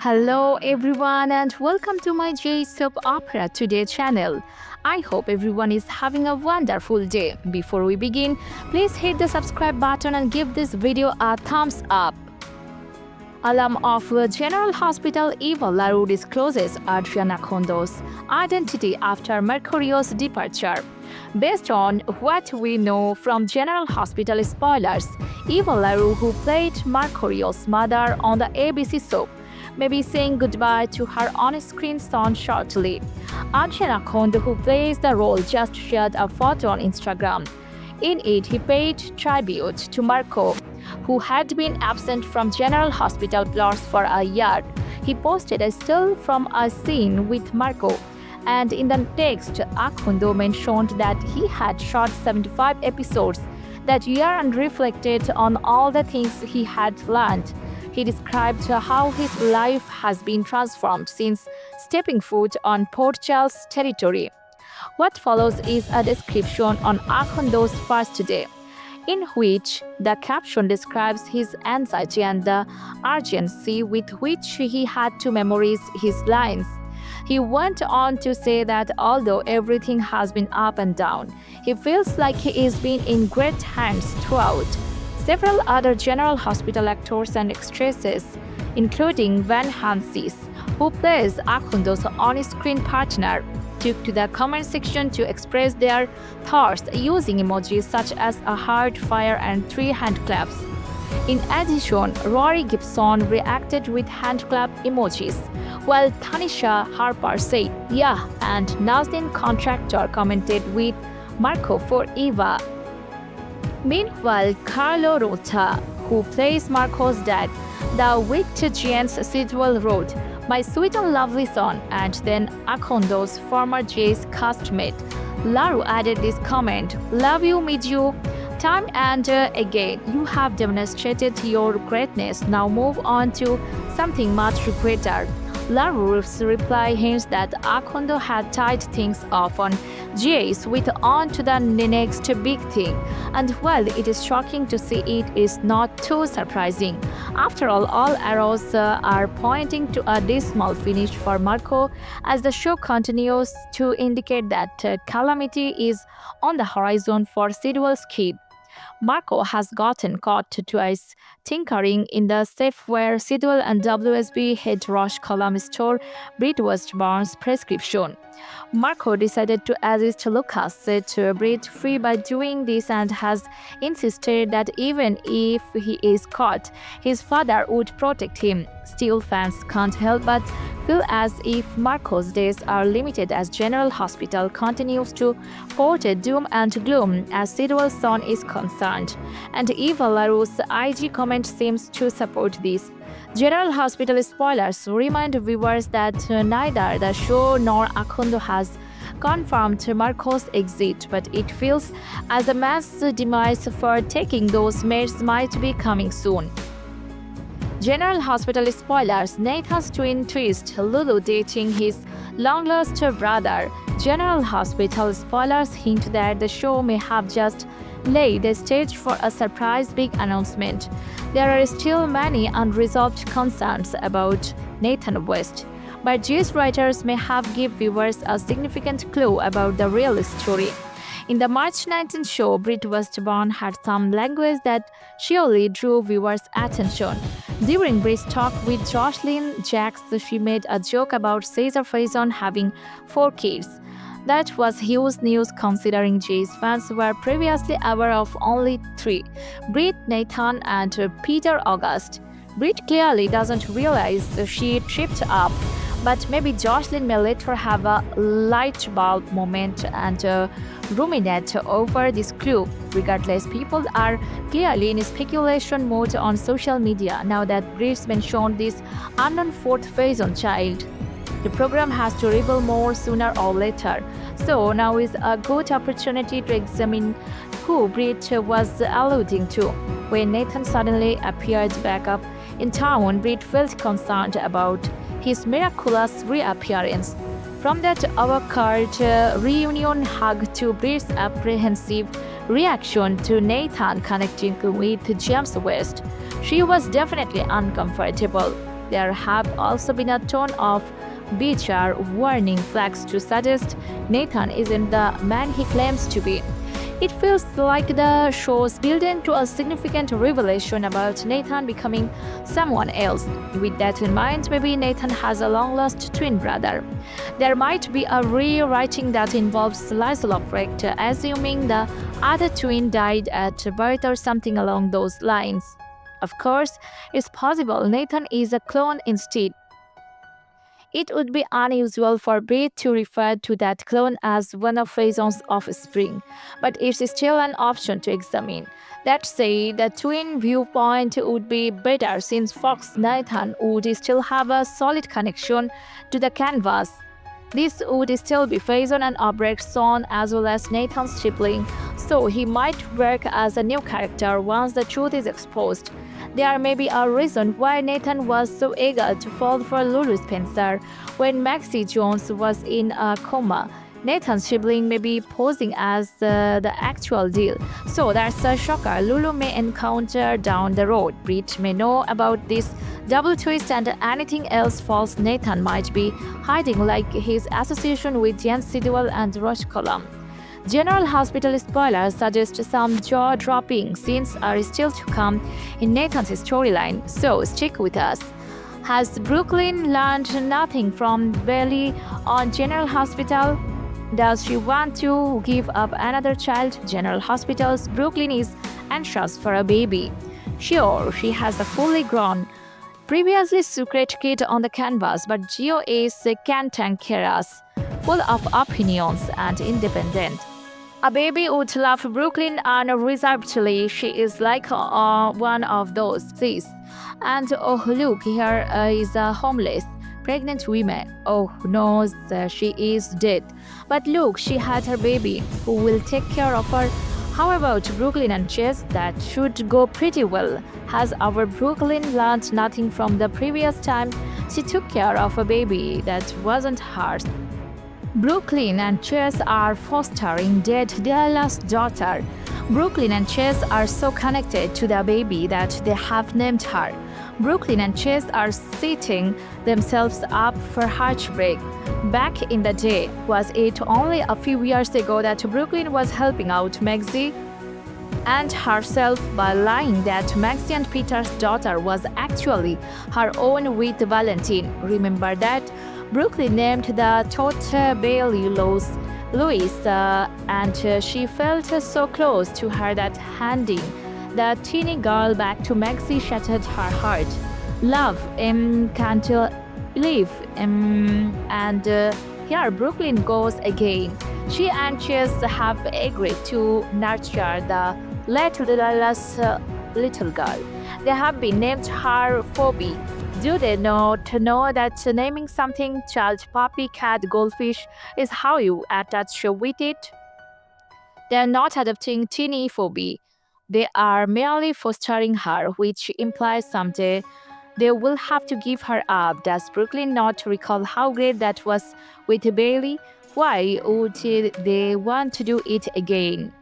Hello everyone and welcome to my J Soap Opera Today channel. I hope everyone is having a wonderful day. Before we begin, please hit the subscribe button and give this video a thumbs up. Alum of General Hospital Eva LaRue discloses Adriana Condo's identity after Mercurio's departure. Based on what we know from General Hospital spoilers, Eva LaRue, who played Mercurio's mother on the ABC soap, may be saying goodbye to her on-screen son shortly. Adriana Condo, who plays the role, just shared a photo on Instagram. In it, he paid tribute to Marco, who had been absent from General Hospital plots for a year. He posted a still from a scene with Marco, and in the text, Akundo mentioned that he had shot 75 episodes that year and reflected on all the things he had learned. He described how his life has been transformed since stepping foot on Port Charles territory. What follows is a description on Akondo's first day, in which the caption describes his anxiety and the urgency with which he had to memorize his lines. He went on to say that although everything has been up and down, he feels like he is been in great hands throughout. Several other General Hospital actors and actresses, including Van Hansis, who plays Akundo's on-screen partner, took to the comment section to express their thoughts using emojis such as a heart, fire, and 3 hand claps. In addition, Rory Gibson reacted with hand clap emojis, while Tanisha Harper said, "Yeah," and Nazdin Contractor commented with Marco for Eva. Meanwhile, Carlo Rota, who plays Marco's dad, the wicked giant's Sidwell wrote, "My sweet and lovely son," and then Akondo's former Jay's castmate, Laru, added this comment, "Love you, meet you. Time and again, you have demonstrated your greatness. Now move on to something much greater." Laru's reply hints that Akondo had tied things off on Jace with on to the next big thing. And while it is shocking to see, it is not too surprising. After all arrows are pointing to a dismal finish for Marco as the show continues to indicate that calamity is on the horizon for Sidwell's kid. Marco has gotten caught twice tinkering in the safe where Sidwell and WSB head Roche columnist Britt Westbourne's prescription. Marco decided to assist Lucas set Britt free by doing this and has insisted that even if he is caught, his father would protect him. Still, fans can't help but feel as if Marco's days are limited as General Hospital continues to portray doom and gloom as Sidwell's son is concerned. And Eva LaRue's IG comment seems to support this. General Hospital spoilers remind viewers that neither the show nor Akondo has confirmed Marco's exit, but it feels as a mass demise for taking those meds might be coming soon. General Hospital spoilers: Nathan's twin twist, Lulu dating his long-lost brother. General Hospital spoilers hint that the show may have just laid the stage for a surprise big announcement. There are still many unresolved concerns about Nathan West, but Jay's writers may have give viewers a significant clue about the real story. In the March 19th show, Britt Westbourne had some language that surely drew viewers' attention. During Britt's talk with Jocelyn Jacks, she made a joke about Cesar Faison having 4 kids. That was huge news considering Jay's fans were previously aware of only 3, Britt, Nathan, and Peter August. Britt clearly doesn't realize she tripped up, but maybe Jocelyn may later have a light bulb moment and ruminate over this clue. Regardless, people are clearly in speculation mode on social media now that Britt mentioned this unknown 4th Faison child. The program has to reveal more sooner or later, so now is a good opportunity to examine who Britt was alluding to. When Nathan suddenly appeared back up in town, Britt felt concerned about his miraculous reappearance. From that avocard reunion hug to Britt's apprehensive reaction to Nathan connecting with James West, she was definitely uncomfortable. there have also been a ton of bitter warning flags to suggest Nathan isn't the man he claims to be. It feels like the show's building to a significant revelation about Nathan becoming someone else. With that in mind, maybe Nathan has a long-lost twin brother. There might be a rewriting that involves Liesl Britt assuming the other twin died at birth or something along those lines. Of course, it's possible Nathan is a clone instead. It would be unusual for Britt to refer to that clone as one of Faison's offspring, but it's still an option to examine. That said, the twin viewpoint would be better since Fox Nathan would still have a solid connection to the canvas. This would still be Faison and Albrecht's son as well as Nathan's sibling, so he might work as a new character once the truth is exposed. There may be a reason why Nathan was so eager to fall for Lulu Spencer when Maxie Jones was in a coma. Nathan's sibling may be posing as the actual deal, so that's a shocker Lulu may encounter down the road. Britt may know about this double twist and anything else false Nathan might be hiding, like his association with Jan Sidwell and Roche Column. General Hospital spoilers suggest some jaw-dropping scenes are still to come in Nathan's storyline, so stick with us. Has Brooklyn learned nothing from Bailey on General Hospital? Does she want to give up another child? General Hospital's Brooklyn is anxious for a baby. Sure, she has a fully grown, previously secret kid on the canvas, but Gio is cantankerous, full of opinions and independent. A baby would love Brooklyn unreservedly. She is like one of those, sis. And oh look, here is a homeless, pregnant woman. Oh no, she is dead. But look, she had her baby. Who will take care of her? How about Brooklyn and Chase? That should go pretty well. Has our Brooklyn learned nothing from the previous time she took care of a baby that wasn't hers? Brooklyn and Chase are fostering dead Della's daughter. Brooklyn and Chase are so connected to the baby that they have named her. Brooklyn and Chase are setting themselves up for heartbreak. Back in the day, was it only a few years ago that Brooklyn was helping out Maxie and herself by lying that Maxie and Peter's daughter was actually her own with Valentine? Remember that? Brooklyn named the tot Bailey Louise, and she felt so close to her that handing the teeny girl back to Maxie shattered her heart. Love can't live, and here Brooklyn goes again. She and Chase have agreed to nurture the little girl. They have been named her Phoebe. Do they not know that naming something child, puppy, cat, goldfish is how you attach with it? They are not adopting teeny Phoebe. They are merely fostering her, which implies someday they will have to give her up. Does Brooklyn not recall how great that was with Bailey? Why would they want to do it again?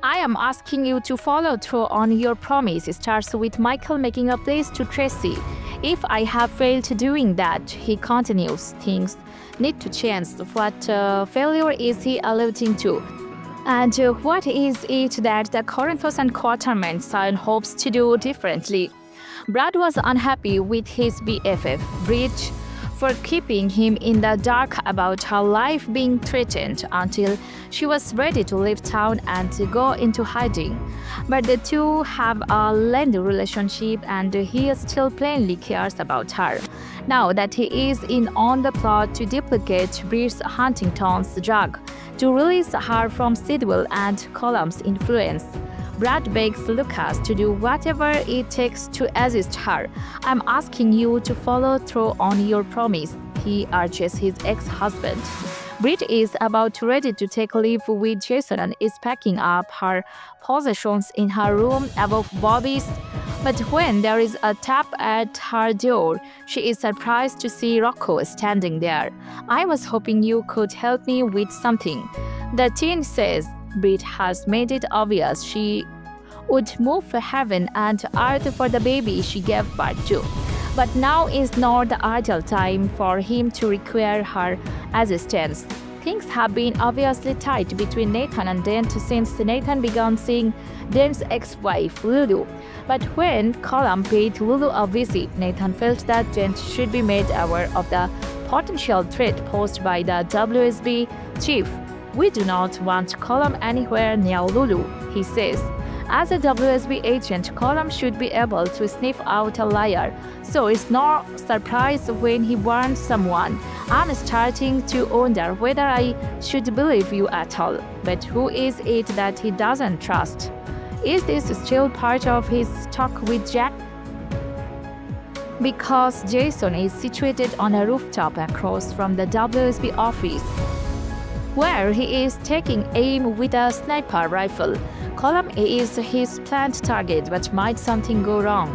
I am asking you to follow through on your promise. It starts with Michael making a place to Tracy. If I have failed doing that, he continues, things need to change. What failure is he alluding to? And what is it that the Corinthos and Quatermain sign hopes to do differently? Brad was unhappy with his BFF, Britt, for keeping him in the dark about her life being threatened until she was ready to leave town and go into hiding. But the two have a lengthy relationship and he still plainly cares about her. Now that he is in on the plot to duplicate Britt's Huntington's drug, to release her from Sidwell and Column's influence, Brad begs Lucas to do whatever it takes to assist her. I'm asking you to follow through on your promise, he urges his ex-husband. Britt is about ready to take leave with Jason and is packing up her possessions in her room above Bobby's. But when there is a tap at her door, she is surprised to see Rocco standing there. I was hoping you could help me with something, the teen says. Britt has made it obvious she would move heaven and earth for the baby she gave birth to. But now is not the ideal time for him to require her assistance. Things have been obviously tight between Nathan and Dent since Nathan began seeing Dent's ex-wife, Lulu. But when Colum paid Lulu a visit, Nathan felt that Dent should be made aware of the potential threat posed by the WSB chief. "We do not want Colum anywhere near Lulu," he says. As a WSB agent, Colum should be able to sniff out a liar, so it's no surprise when he warns someone. "I'm starting to wonder whether I should believe you at all. But who is it that he doesn't trust? Is this still part of his talk with Jack?" Because Jason is situated on a rooftop across from the WSB office, where he is taking aim with a sniper rifle. Colum is his planned target, but might something go wrong?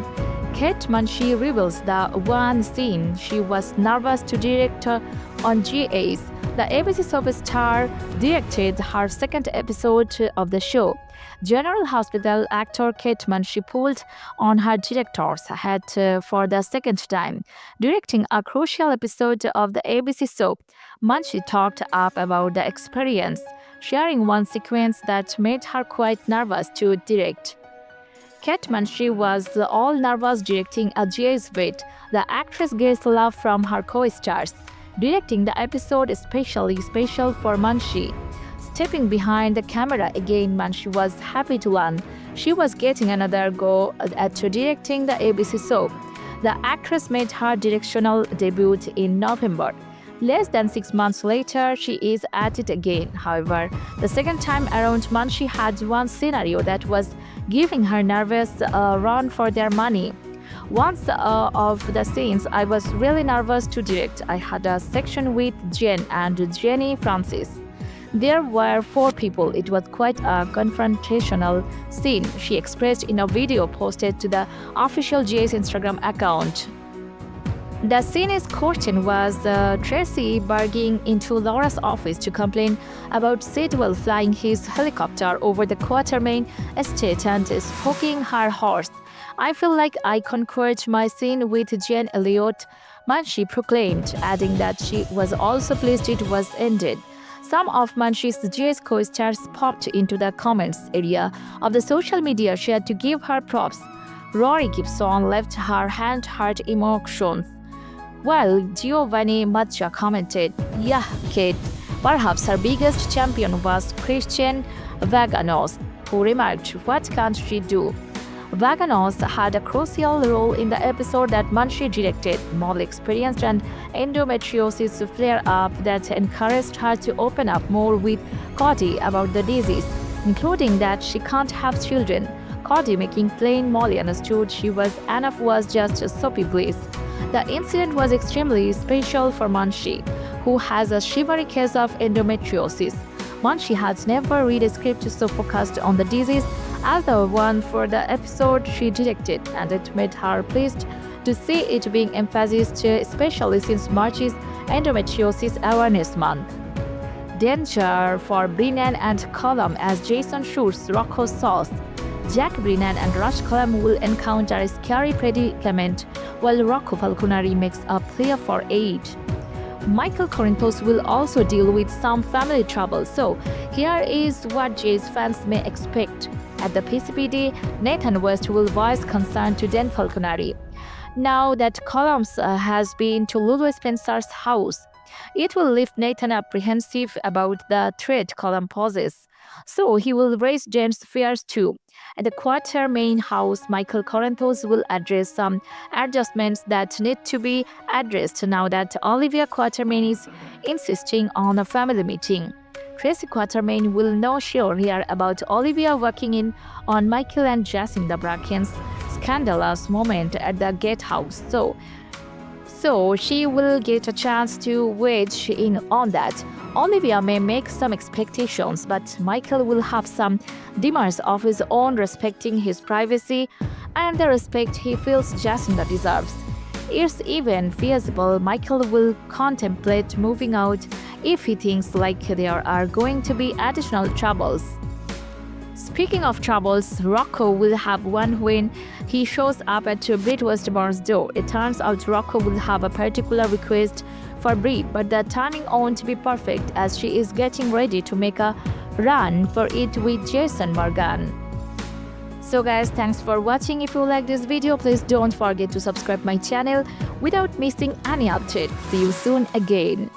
Kate Munshi reveals the one scene she was nervous to direct on GAs. The ABC soap star directed her second episode of the show. General Hospital actor Kate Munshi pulled on her director's hat for the second time, directing a crucial episode of the ABC soap. Munshi talked up about the experience, sharing one sequence that made her quite nervous to direct. Kate Munshi was all nervous directing a GA's bit. The actress gets love from her co-stars. Directing the episode especially special for Munshi. Stepping behind the camera again, Munshi was happy to learn she was getting another go at directing the ABC soap. The actress made her directional debut in November. Less than 6 months later, she is at it again. However, the second time around, Munshi had one scenario that was giving her nervous run for their money. Once of the scenes I was really nervous to direct. I had a section with Jen and Jenny Francis. There were 4 people. It was quite a confrontational scene, she expressed in a video posted to the official GA's Instagram account. The scene's question was Tracy barging into Laura's office to complain about Sidwell flying his helicopter over the Quatermain estate and poking her horse. "I feel like I conquered my scene with Jane Elliott," Munshi proclaimed, adding that she was also pleased it was ended. Some of Munshi's GA's co-stars popped into the comments area of the social media shared to give her props. Rory Gibson left her hand-heart emotions, while Giovanni Maccia commented, "Yeah, Kate." Perhaps her biggest champion was Christian Vaganos, who remarked, "What can't she do?" Vaganos had a crucial role in the episode that Munshi directed. Molly experienced an endometriosis flare-up that encouraged her to open up more with Cody about the disease, including that she can't have children. Cody making plain Molly understood she was enough was just soapy bliss. The incident was extremely special for Munshi, who has a shivery case of endometriosis. Munshi had never read a script so focused on the disease as the one for the episode she directed, and it made her pleased to see it being emphasized, especially since March is Endometriosis Awareness Month. Danger for Brennan and Colum as Jason shoots Rocco's sauce. Jack Brennan and Rush Colum will encounter a scary predicament while Rocco Falconari makes a plea for aid. Michael Corinthos will also deal with some family trouble, so here is what Jay's fans may expect. At the PCPD, Nathan West will voice concern to Dan Falconari. Now that Columns has been to Lulu Spencer's house, it will leave Nathan apprehensive about the threat Colum poses. So he will raise Dan's fears too. At the Quatermain house, Michael Corinthos will address some adjustments that need to be addressed now that Olivia Quatermain is insisting on a family meeting. Tracy Quatermain will know sure here about Olivia working in on Michael and Jacinda Bracken's scandalous moment at the gatehouse. So she will get a chance to wedge in on that. Olivia may make some expectations, but Michael will have some demurs of his own respecting his privacy and the respect he feels Jacinda deserves. It's even feasible Michael will contemplate moving out if he thinks like there are going to be additional troubles. Speaking of troubles, Rocco will have one when he shows up at Britt Westmore's door. It turns out Rocco will have a particular request for Britt, but the timing won't be perfect as she is getting ready to make a run for it with Jason Morgan. So guys, thanks for watching. If you like this video, please don't forget to subscribe my channel without missing any update. See you soon again.